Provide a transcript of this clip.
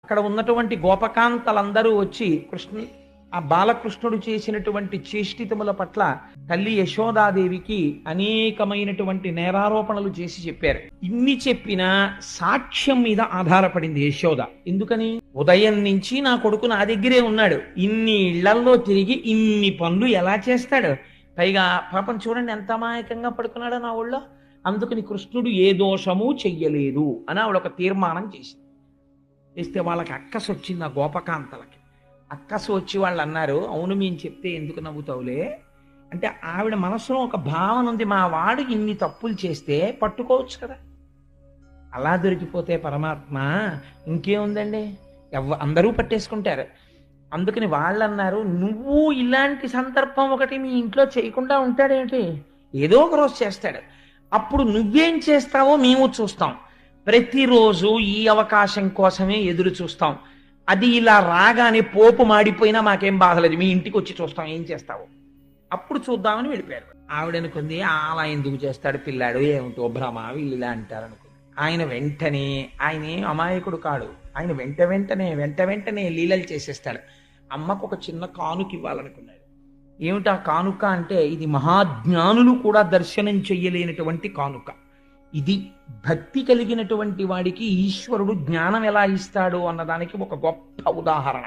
అక్కడ ఉన్నటువంటి గోపకాంతలందరూ వచ్చి ఆ బాలకృష్ణుడు చేసినటువంటి చేష్టితముల పట్ల తల్లి యశోదాదేవికి అనేకమైనటువంటి నేరారోపణలు చేసి చెప్పారు. ఇన్ని చెప్పినా సాక్ష్యం మీద ఆధారపడింది యశోద. ఎందుకని? ఉదయం నుంచి నా కొడుకు నా దగ్గరే ఉన్నాడు, ఇన్ని ఇళ్లల్లో తిరిగి ఇన్ని పనులు ఎలా చేస్తాడు, పైగా పాపం చూడండి ఎంత అమాయకంగా పడుకున్నాడో నా ఊళ్ళో, అందుకని కృష్ణుడు ఏ దోషము చెయ్యలేదు అని ఆవిడ ఒక తీర్మానం చేసింది. చేస్తే వాళ్ళకి అక్కసు వచ్చింది. ఆ గోపకాంతలకి అక్కసు వచ్చి వాళ్ళు అన్నారు, అవును మేము చెప్తే ఎందుకు నవ్వుతావులే అంటే, ఆవిడ మనసులో ఒక భావన ఉంది, మా వాడు ఇన్ని తప్పులు చేస్తే పట్టుకోవచ్చు కదా, అలా దొరికిపోతే పరమాత్మ ఇంకేముందండి, అందరూ పట్టేసుకుంటారు. అందుకని వాళ్ళు అన్నారు, నువ్వు ఇలాంటి సందర్భం ఒకటి మీ ఇంట్లో చేయకుండా ఉంటాడేంటి, ఏదో ఒక రోజు చేస్తాడు, అప్పుడు నువ్వేం చేస్తావో మేము చూస్తాం, ప్రతిరోజు ఈ అవకాశం కోసమే ఎదురు చూస్తాం, అది ఇలా రాగానే పోపు మాడిపోయినా మాకేం బాధలేదు, మీ ఇంటికి వచ్చి చూస్తాం ఏం చేస్తావు, అప్పుడు చూద్దామని వెళ్ళిపోయారు. ఆవిడనుకుంది అలా ఎందుకు చేస్తాడు పిల్లాడు, ఏమిటో భ్రమ, వీళ్ళు ఇలా అంటారు అనుకుంది. ఆయన వెంటనే, ఆయన అమాయకుడు కాడు, ఆయన వెంట వెంటనే లీలలు చేసేస్తాడు. అమ్మకు ఒక చిన్న కానుక ఇవ్వాలనుకున్నాడు. ఏమిటి ఆ కానుక అంటే, ఇది మహాజ్ఞానులు కూడా దర్శనం చెయ్యలేనటువంటి కానుక. ఇది భక్తి కలిగినటువంటి వాడికి ఈశ్వరుడు జ్ఞానం ఎలా ఇస్తాడు అన్నదానికి ఒక గొప్ప ఉదాహరణ.